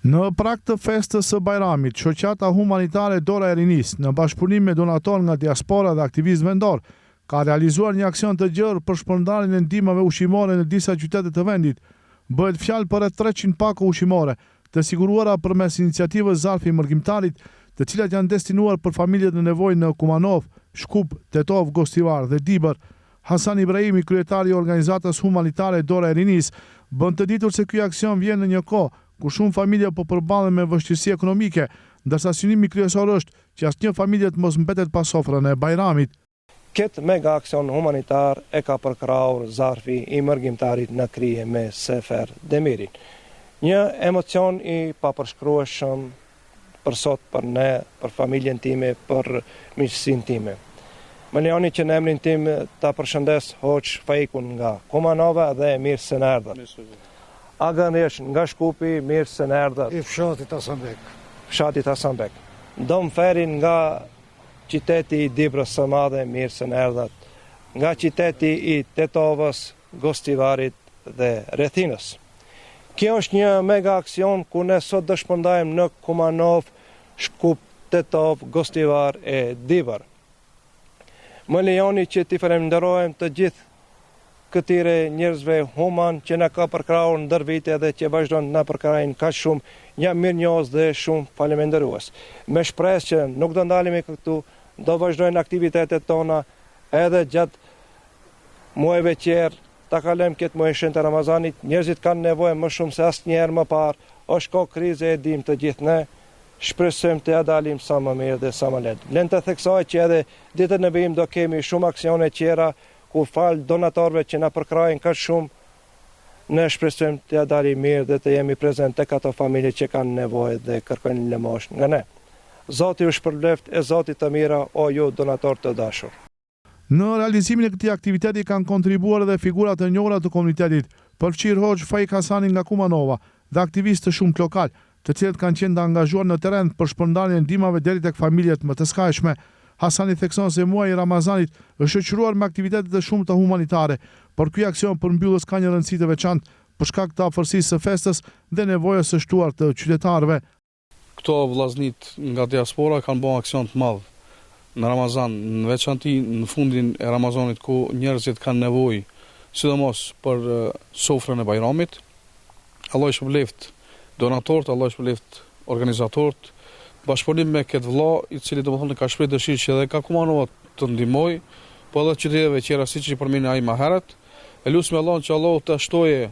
Në prag të festës së Bajramit, shoqata humanitare Dora e Rinis, në bashkëpunim me donatorë nga diaspora dhe aktivistë vendor, ka realizuar një aksion të gjerë për shpërndarjen e ndihmave ushqimore në disa qytete të vendit. Bëhet fjalë për rreth 300 pako ushqimore, të siguruara përmes iniciativës Zarfi i Mërgjimtarit, të cilat janë destinuar për familjet në nevojë në Kumanov, Shkup, Tetov, Gostivar dhe Dibër. Hasan Ibrahimi, kryetari i organizatës humanitare Dora e Rinis, bën të ditur se ky aksion vjen në një kohë ku shumë familje po përballen me vështirësi ekonomike, ndërsa synimi kryesor është që asnjë familje të mos mbetet pa sofrën e Bajramit. Këtë mega aksion humanitar e ka përkrahur Zarfi i Mërgjimtarit në krije me Sefer Demirin. Një emocion i papërshkrueshëm për sot, për ne, për familjen time, për miqësinë time. Më lejoni që në emrin tim ta përshëndes Hoxh Faikun nga Kumanova dhe mirë se na erdhët. Agan Resh nga Shkupi, mirë se na erdhët. I fshatit Hasanbek. Fshatit Hasanbek. Dom Ferin nga qyteti i Dibrës së Madhe, mirë se na erdhët. Nga qyteti i Tetovës, Gostivarit dhe rrethinës. Kjo është një mega aksion ku ne sot do shpërndajmë në Kumanov, Shkup, Tetov, Gostivar e Dibër. Më lejoni që t'i falenderojmë të gjithë këtyre njerëzve human që na ka përkrahur ndër vite dhe që vazhdon na përkrahin kaq shumë. Jam mirënjohës dhe shumë faleminderues. Me shpresë që nuk do ndalemi këtu, do vazhdojnë aktivitetet tona edhe gjatë muajve tjerë. Ta kalojmë këtë muaj shenjtë të Ramazanit, njerëzit kanë nevojë më shumë se asnjëherë më parë. Është kohë krize, e dim të gjithë ne. Shpresojmë të ja dalim sa më mirë dhe sa më lehtë. Lën të theksoj që edhe ditën e vijim do kemi shumë aksione tjera ku fal donatorëve që na përkrahin kaq shumë, ne shpresojmë të ja dalim mirë dhe të jemi prezent tek ato familje që kanë nevojë dhe kërkojnë lëmosh nga ne. Zoti ju shpërbleft e Zoti të mira, o ju donator të dashur. Në realizimin e këtij aktiviteti kanë kontribuar edhe figura të njohura të komunitetit, përfshir Hoxh Faik Hasani nga Kumanova dhe aktivistë shumë lokal, të cilët kanë qenë të angazhuar në terren për shpërndarjen e ndihmave deri tek familjet më të skajshme. Hasani thekson se muaji i Ramazanit është shoqëruar me aktivitete të shumta humanitare, por ky aksion përmbyllës ka një rëndësi të veçantë për shkak të afërsisë së festës dhe nevojës së shtuar të qytetarëve. Këto vllaznik nga diaspora kanë bërë aksion të madh në Ramazan, në veçanti në fundin e Ramazanit ku njerëzit kanë nevojë, sidomos për sofrën e Bajramit. Allah i shpëleft donatorët, Allah i shpëleft organizatorët, bashkëpunim me këtë vëlla i cili domethënë ka shpreh dëshirë që edhe ka Kumanova të ndihmoj, po edhe qyteteve tjera siç i përmendën ai më herët. E lutem Allahun që Allahu ta shtoje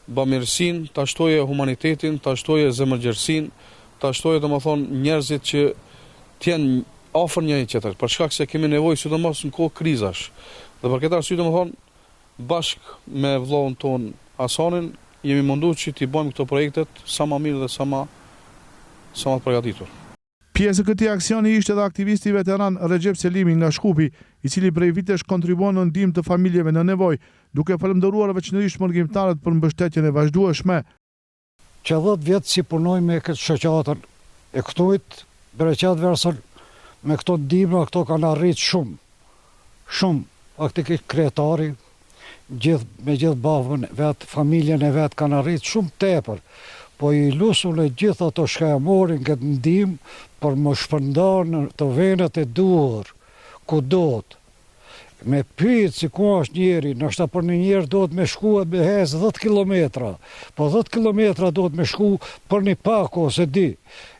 bamirësinë, ta shtoje humanitetin, ta shtoje zemërgjerësinë, ta shtoje domethënë njerëzit që të jenë afër njëri tjetrit, për shkak se kemi nevojë sidomos në kohë krizash. Dhe për këtë arsye domethënë bashkë me vëllain ton Hasanin jemi munduar që t'i bëjmë këto projektet sa më mirë dhe sa më të përgatitur. Pjesë e këtij aksioni ishte edhe aktivisti veteran Recep Selimi nga Shkupi, i cili prej vitesh kontribuon në ndihmë të familjeve në nevojë, duke falëndëruar veçanërisht mërgjimtarët për mbështetjen e vazhdueshme. Që 10 vjet si punoj me këtë shoqatën e këtujt, bereqat versën me këto ndihmë, këto kanë arrit shumë faktikisht kretari, me gjithë bavën vetë, familjen e vetë kanë arrit shumë tepër, po i lusun e gjithë ato shka e morin këtë ndihmë për më shpërndar në të vendet e duhur, ku dot. Me pyet si ku është njeri, nështë për një njerë do të me shku e me hez 10 kilometra, po 10 kilometra do të me shku për një pak ose di.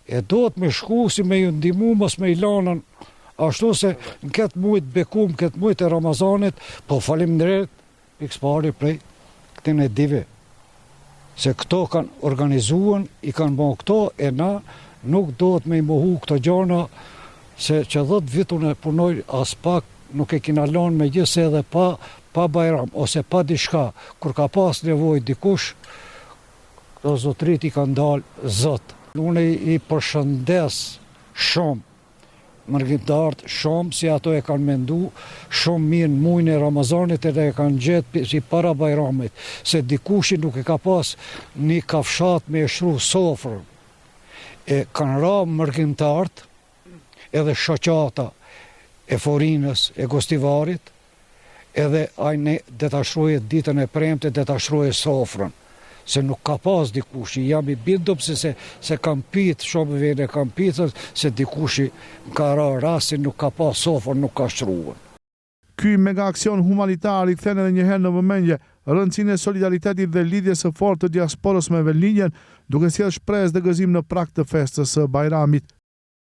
E do të me shku si me ju ndihmu mos me i lanën, ashtu se në këtë mujt bekum, këtë mujt e Ramazanit, po faleminderit pikëspari prej këtin e dive. Se këto kanë organizuan, i kanë bën këto, e na nuk do të me i mohu këto gjana, se që 10 vitun e punoj as pak nuk e kina lanë me gjithse edhe pa Bajram, ose pa diçka, kur ka pas nevojë dikush, këto zotrit i kanë dalë zot. Unë i përshëndes shumë mërgjimtarët, shumë si ato e kanë mendu, shumë mirë në muajin e Ramazanit edhe e kanë gjetë si para Bajramit, se dikushi nuk e ka pas një kafshat me e shru sofrën. E kanë ra mërgjimtarët edhe shoqata e Forinës, e Gostivarit, edhe ajne dhe ta shroje ditën e premte dhe ta shroje sofrën. se nuk ka pas dikushi, jam I bindur se kam pit, shumë vene kam pitër, se dikushi ka rastin nuk ka pas sofër, nuk ka shtruën. Ky mega aksion humanitar I kthen edhe një herë në vëmendje rëndësinë e solidaritetit dhe lidhjes së fortë të diasporës me Velinjen, duke sjellë shpresë dhe gëzim në prag të festës së Bajramit.